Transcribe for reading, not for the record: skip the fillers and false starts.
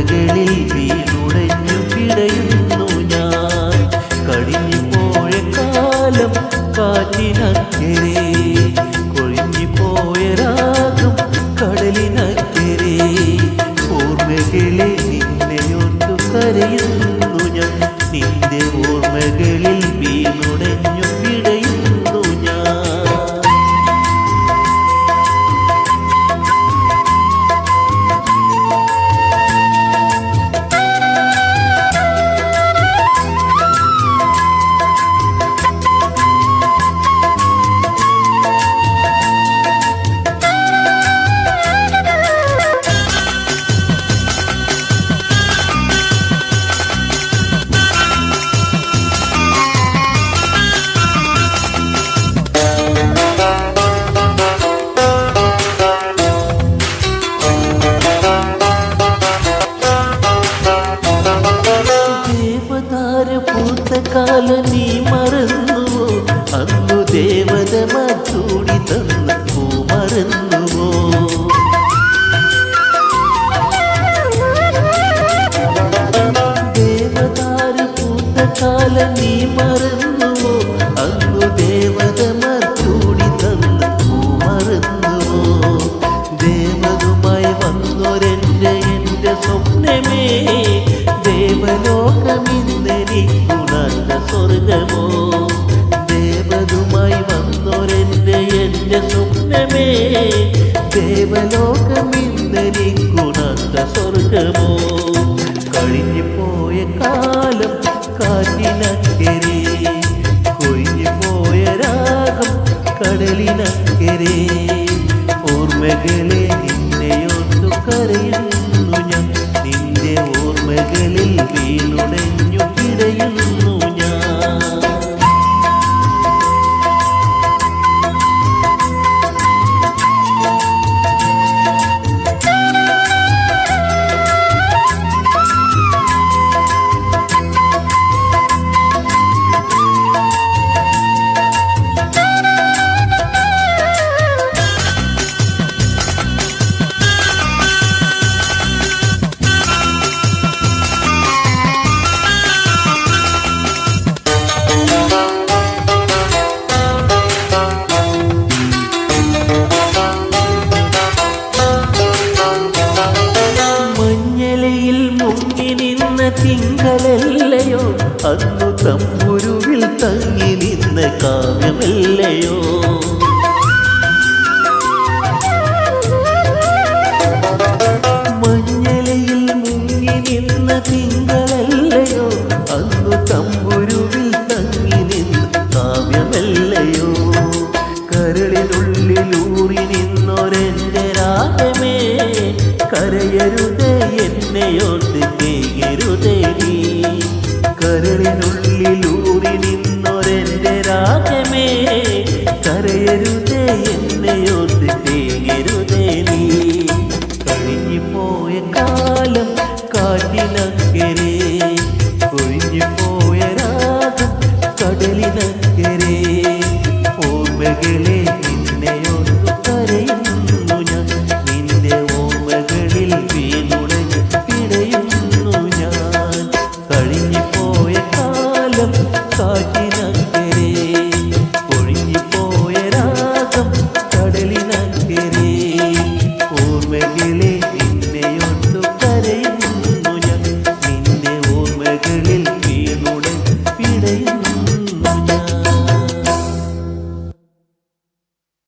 ഓർമ്മകളിൽ വീണുടഞ്ഞു പിടയുന്നു ഞാൻ. കഴിഞ്ഞു പോയ കാലം കാറ്റിനക്കരെ, കൊഴിഞ്ഞു പോയ രാഗം കടലിനക്കരെ. ഓർമ്മകളെ നിന്നെയൊട്ടു കരയുന്നു ഞാൻ, നിന്റെ ഓർമ്മകളിൽ വീണുടഞ്ഞു പിടയുന്നു ഞാൻ. കാലം നീ മറന്നുവോ, അന്നു ദേവതമാർ ചൂടി തന്ന പൂ മറന്നുവോ? ദേവതാര പൂത്ത കാലം നീ മറന്നുവോ, അന്നു ദേവതമാർ ചൂടി തന്ന പൂ മറന്നുവോ? ദേവതുമായി വന്നൊരെൻ്റെ സ്വപ്നമേ, ദേവലോകമിന്നെനിക്കുണർന്ന സ്വർഗമോ? ദേവതുമായി വന്നൊരെൻ്റെ സ്വപ്നമേ, ദേവലോകമിന്നെനിക്കുണർന്ന സ്വർഗമോ? കഴിഞ്ഞു പോയ കാലം കാറ്റിനക്കരെ, കൊഴിഞ്ഞു പോയ രാഗം കടലിനക്കരെ. ഓർമ്മകളെ നിന്നെയൊട്ടു കരയുന്നു ഞാൻ, നിന്റെ ഓർമ്മകളിൽ വീണുടഞ്ഞു പിടയുന്നു ഞാൻ. തിങ്കളല്ലയോ അന്നു തമ്പുരുവിൽ തങ്ങി നിന്ന കാവ്യമല്ലയോ? മഞ്ഞലയിൽ മുങ്ങി നിന്ന തിങ്കളല്ലയോ അന്നു തമ്പുരുവിൽ തങ്ങി നിന്ന കാവ്യമല്ലയോ? കരളിനുള്ളിലൂറി നിന്നൊരെൻ്റെ രാഗമേ, കരയരുതേ എന്നെയോട്ട് കേകരുതേ നീ. കരളിനുള്ളിലൂറി നിന്നൊരെൻ്റെ രാഗമേ, കരയരുതേ എന്നെയോട്ട് കേകരുതേ നീ. കഴിഞ്ഞു പോയ കാലം കാറ്റിന